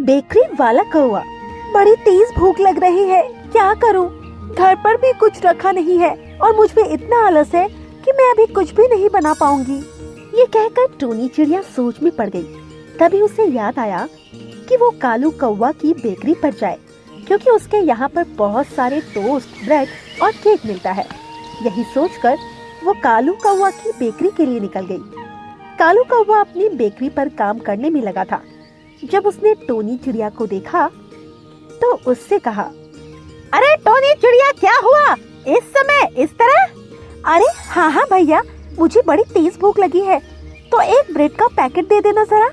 Bakery वाला कौवा, बड़ी तेज भूख लग रही है, क्या करूं? घर पर भी कुछ रखा नहीं है और मुझ में इतना आलस है कि मैं अभी कुछ भी नहीं बना पाऊंगी। ये कहकर टोनी चिड़िया सोच में पड़ गई। तभी उसे याद आया कि वो कालू कौवा की बेकरी पर जाए, क्योंकि उसके यहाँ पर बहुत सारे टोस्ट, ब्रेड और केक मिलता है। यही सोचकर वो कालू कौवा की बेकरी के लिए निकल गई। कालू कौवा अपनी बेकरी पर काम करने में लगा था। जब उसने टोनी चिड़िया को देखा तो उससे कहा, अरे टोनी चिड़िया, क्या हुआ इस समय इस तरह? अरे हाँ भैया, मुझे बड़ी तेज भूख लगी है, तो एक ब्रेड का पैकेट दे देना जरा।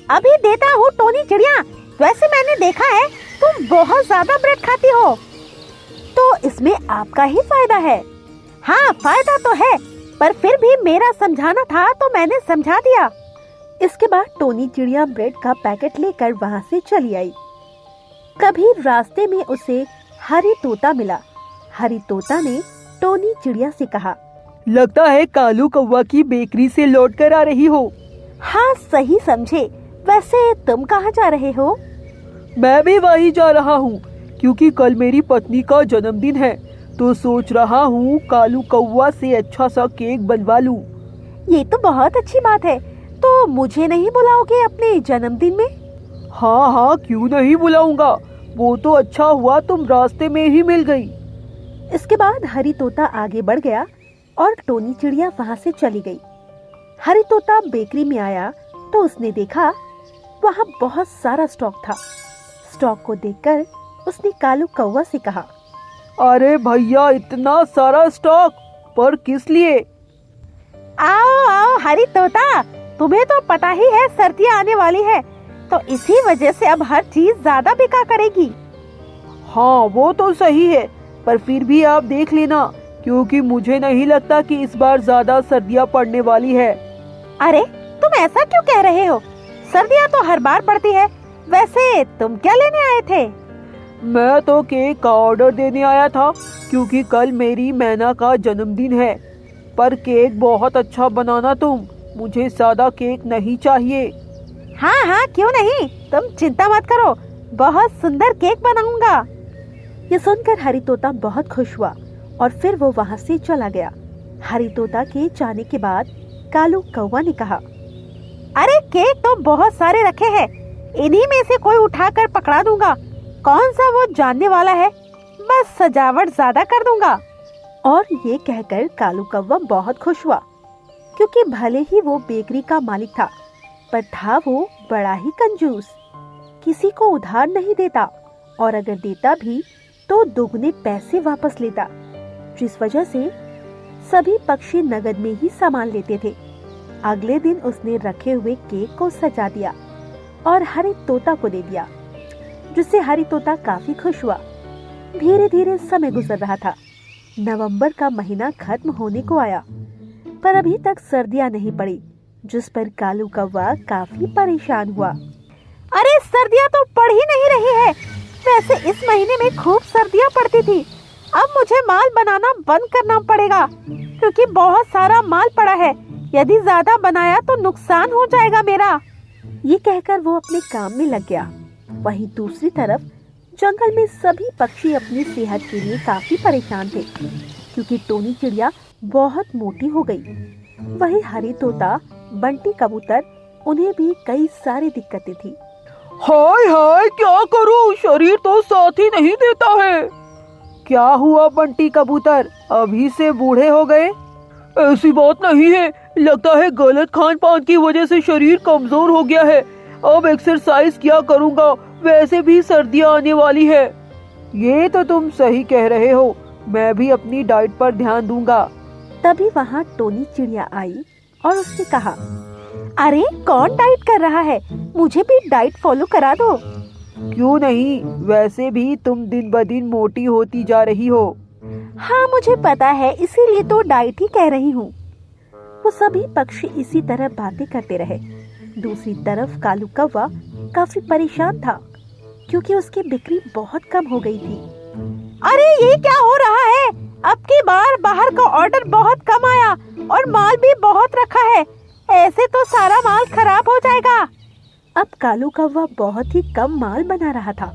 अभी देता हूँ टोनी चिड़िया। वैसे मैंने देखा है तुम बहुत ज्यादा ब्रेड खाती हो, तो इसमें आपका ही फायदा है। हाँ, फायदा तो है, पर फिर भी मेरा समझाना था तो मैंने समझा दिया। इसके बाद टोनी चिड़िया ब्रेड का पैकेट लेकर वहाँ से चली आई। कभी रास्ते में उसे हरी तोता मिला। हरी तोता ने टोनी चिड़िया से कहा, लगता है कालू कौवा की बेकरी से लौट कर आ रही हो। हाँ, सही समझे। वैसे तुम कहाँ जा रहे हो? मैं भी वहीं जा रहा हूँ, क्योंकि कल मेरी पत्नी का जन्मदिन है, तो सोच रहा हूँ कालू कौवा से अच्छा सा केक बनवा लूं। ये तो बहुत अच्छी बात है। तो मुझे नहीं बुलाओगे अपने जन्मदिन में? हाँ, क्यों नहीं बुलाऊंगा। वो तो अच्छा हुआ तुम रास्ते में ही मिल गई। इसके बाद हरी तोता आगे बढ़ गया और टोनी चिड़िया वहाँ से चली गई। हरी तोता बेकरी में आया तो उसने देखा वहाँ बहुत सारा स्टॉक था। स्टॉक को देखकर उसने कालू कौवा से कहा, अरे भैया, इतना सारा स्टॉक पर किस लिए? आओ हरी तोता, तुम्हें तो पता ही है सर्दियाँ आने वाली है, तो इसी वजह से अब हर चीज ज्यादा बिका करेगी। हाँ, वो तो सही है, पर फिर भी आप देख लेना, क्योंकि मुझे नहीं लगता कि इस बार ज्यादा सर्दियाँ पड़ने वाली है। अरे तुम ऐसा क्यों कह रहे हो? सर्दियाँ तो हर बार पड़ती है। वैसे तुम क्या लेने आए थे? मैं तो केक का ऑर्डर देने आया था, क्योंकि कल मेरी मैना का जन्मदिन है। पर केक बहुत अच्छा बनाना तुम, मुझे सादा केक नहीं चाहिए। हाँ, क्यों नहीं, तुम चिंता मत करो, बहुत सुंदर केक बनाऊंगा। ये सुनकर हरी तोता बहुत खुश हुआ और फिर वो वहाँ से चला गया। हरी तोता के जाने के बाद कालू कौवा ने कहा, अरे केक तो बहुत सारे रखे हैं, इन्हीं में से कोई उठाकर पकड़ा दूंगा। कौन सा वो जानने वाला है, बस सजावट ज्यादा कर दूंगा। और ये कहकर कालू कौवा बहुत खुश हुआ, क्योंकि भले ही वो बेकरी का मालिक था, पर था वो बड़ा ही कंजूस। किसी को उधार नहीं देता, और अगर देता भी तो दुगने पैसे वापस लेता, जिस वजह से सभी पक्षी नगद में ही सामान लेते थे। अगले दिन उसने रखे हुए केक को सजा दिया और हरी तोता को दे दिया, जिससे हरी तोता काफी खुश हुआ। धीरे धीरे समय गुजर रहा था। नवंबर का महीना खत्म होने को आया, पर अभी तक सर्दियां नहीं पड़ी, जिस पर कालू कौवा काफी परेशान हुआ। अरे सर्दियां तो पड़ ही नहीं रही है। वैसे इस महीने में खूब सर्दियां पड़ती थी। अब मुझे माल बनाना बंद करना पड़ेगा, क्योंकि बहुत सारा माल पड़ा है। यदि ज्यादा बनाया तो नुकसान हो जाएगा मेरा। ये कहकर वो अपने काम में लग गया। वहीं दूसरी तरफ जंगल में सभी पक्षी अपनी सेहत के लिए काफी परेशान थे, क्योंकि टोनी चिड़िया बहुत मोटी हो गई। वही हरी तोता, बंटी कबूतर, उन्हें भी कई सारी दिक्कतें थी। हाय, क्या करूं, शरीर तो साथ ही नहीं देता है। क्या हुआ बंटी कबूतर, अभी से बूढ़े हो गए? ऐसी बात नहीं है, लगता है गलत खान पान की वजह से शरीर कमजोर हो गया है। अब एक्सरसाइज किया करूंगा, वैसे भी सर्दियां आने वाली है। ये तो तुम सही कह रहे हो, मैं भी अपनी डाइट पर ध्यान दूंगा। तभी वहाँ टोनी चिड़िया आई और उसने कहा, अरे कौन डाइट कर रहा है, मुझे भी डाइट फॉलो करा दो। क्यों नहीं, वैसे भी तुम दिन ब दिन मोटी होती जा रही हो। हाँ मुझे पता है, इसीलिए तो डाइट ही कह रही हूँ। वो सभी पक्षी इसी तरह बातें करते रहे। दूसरी तरफ कालू कौवा काफी परेशान था, क्योंकि उसकी बिक्री बहुत कम हो गई थी। अरे ये क्या हो रहा है, अब की बार बाहर का ऑर्डर बहुत कम आया और माल भी बहुत रखा है। ऐसे तो सारा माल खराब हो जाएगा। अब कालू कौवा बहुत ही कम माल बना रहा था।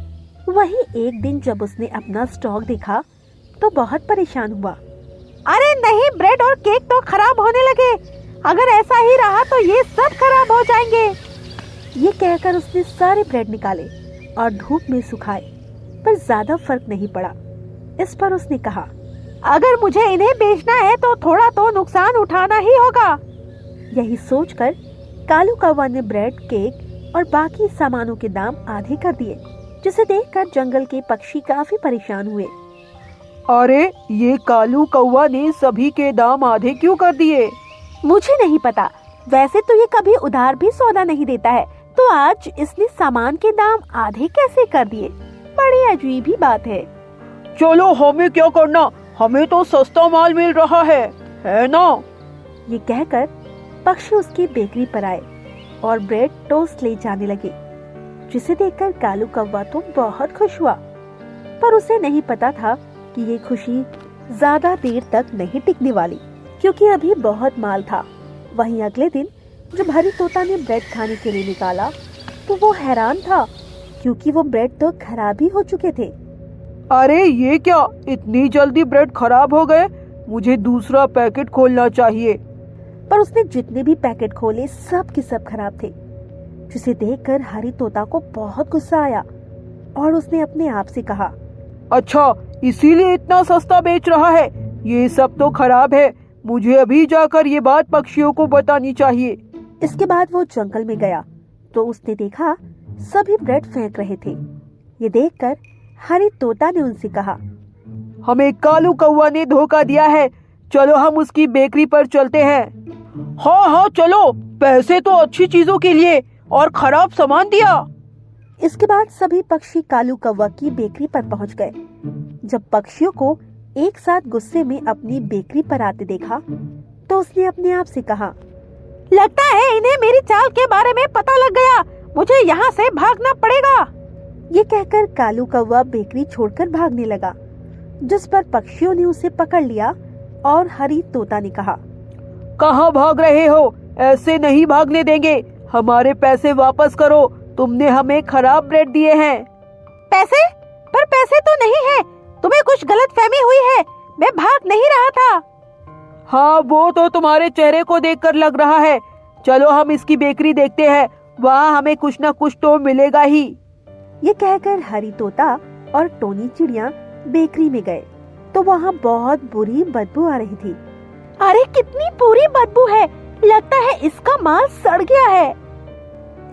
वहीं एक दिन जब उसने अपना स्टॉक देखा तो बहुत परेशान हुआ। अरे नहीं, ब्रेड और केक तो खराब होने लगे। अगर ऐसा ही रहा तो ये सब खराब हो जाएंगे। ये कहकर उसने सारे ब्रेड निकाले और धूप में सुखाए, पर ज्यादा फर्क नहीं पड़ा। इस पर उसने कहा, अगर मुझे इन्हें बेचना है तो थोड़ा तो नुकसान उठाना ही होगा। यही सोचकर कालू कौवा ने ब्रेड, केक और बाकी सामानों के दाम आधे कर दिए, जिसे देखकर जंगल के पक्षी काफी परेशान हुए। अरे ये कालू कौवा ने सभी के दाम आधे क्यों कर दिए? मुझे नहीं पता, वैसे तो ये कभी उधार भी सौदा नहीं देता है, तो आज इसने सामान के दाम आधे कैसे कर दिए? बड़ी अजीब ही बात है। चलो हमें क्या करना, हमें तो सस्ता माल मिल रहा है ना? ये कहकर पक्षी उसकी बेकरी पर आए और ब्रेड टोस्ट ले जाने लगे, जिसे देखकर कालू कौवा तो बहुत खुश हुआ। पर उसे नहीं पता था कि ये खुशी ज्यादा देर तक नहीं टिकने वाली, क्योंकि अभी बहुत माल था। वहीं अगले दिन जब हरी तोता ने ब्रेड खाने के लिए निकाला तो वो हैरान था, क्योंकि वो ब्रेड तो खराब ही हो चुके थे। अरे ये क्या, इतनी जल्दी ब्रेड खराब हो गए? मुझे दूसरा पैकेट खोलना चाहिए। पर उसने जितने भी पैकेट खोले सब के सब खराब थे, जिसे देखकर हरी तोता को बहुत गुस्सा आया और उसने अपने आप से कहा, अच्छा इसीलिए इतना सस्ता बेच रहा है, ये सब तो खराब है। मुझे अभी जाकर ये बात पक्षियों को बतानी चाहिए। इसके बाद वो जंगल में गया तो उसने देखा सभी ब्रेड फेंक रहे थे। ये देखकर हरी तोता ने उनसे कहा, हमें कालू कौवा ने धोखा दिया है, चलो हम उसकी बेकरी पर चलते हैं। हाँ चलो, पैसे तो अच्छी चीजों के लिए और खराब सामान दिया। इसके बाद सभी पक्षी कालू कौवा की बेकरी पर पहुंच गए। जब पक्षियों को एक साथ गुस्से में अपनी बेकरी पर आते देखा तो उसने अपने आप से कहा, लगता है इन्हें मेरी चाल के बारे में पता लग गया, मुझे यहाँ से भागना पड़ेगा। ये कहकर कालू कौवा बेकरी छोड़कर भागने लगा, जिस पर पक्षियों ने उसे पकड़ लिया और हरी तोता ने कहा, कहाँ भाग रहे हो? ऐसे नहीं भागने देंगे, हमारे पैसे वापस करो, तुमने हमें खराब ब्रेड दिए हैं। पैसे? पर पैसे तो नहीं है, तुम्हें कुछ गलतफहमी हुई है, मैं भाग नहीं रहा था। हाँ वो तो तुम्हारे चेहरे को देखकर लग रहा है। चलो हम इसकी बेकरी देखते हैं, वहाँ हमें कुछ न कुछ तो मिलेगा ही। ये कहकर हरी तोता और टोनी चिड़िया बेकरी में गए तो वहाँ बहुत बुरी बदबू आ रही थी। अरे कितनी बुरी बदबू है, लगता है इसका माल सड़ गया है।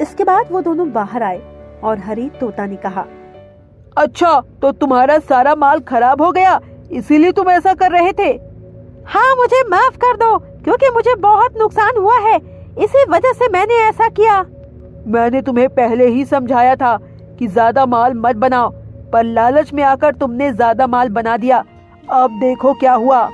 इसके बाद वो दोनों बाहर आए और हरी तोता ने कहा, अच्छा तो तुम्हारा सारा माल खराब हो गया, इसीलिए तुम ऐसा कर रहे थे? हाँ मुझे माफ कर दो, क्योंकि मुझे बहुत नुकसान हुआ है, इसी वजह से मैंने ऐसा किया। मैंने तुम्हें पहले ही समझाया था कि ज्यादा माल मत बनाओ, पर लालच में आकर तुमने ज्यादा माल बना दिया। अब देखो क्या हुआ।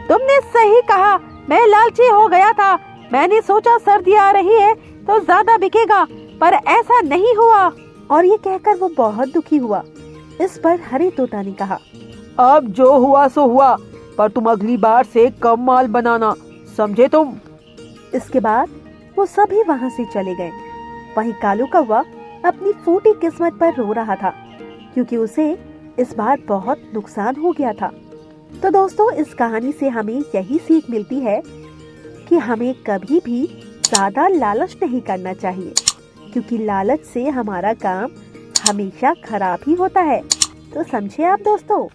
तुमने सही कहा, मैं लालची हो गया था। मैंने सोचा सर्दी आ रही है तो ज्यादा बिकेगा, पर ऐसा नहीं हुआ। और ये कहकर वो बहुत दुखी हुआ। इस पर हरी तोता ने कहा, अब जो हुआ सो हुआ, पर तुम अगली बार से कम माल बनाना, समझे तुम? इसके बाद वो सभी वहाँ से चले गए। वहीं कालू कौवा अपनी फूटी किस्मत पर रो रहा था, क्योंकि उसे इस बार बहुत नुकसान हो गया था। तो दोस्तों, इस कहानी से हमें यही सीख मिलती है कि हमें कभी भी ज्यादा लालच नहीं करना चाहिए, क्योंकि लालच से हमारा काम हमेशा खराब ही होता है। तो समझे आप दोस्तों।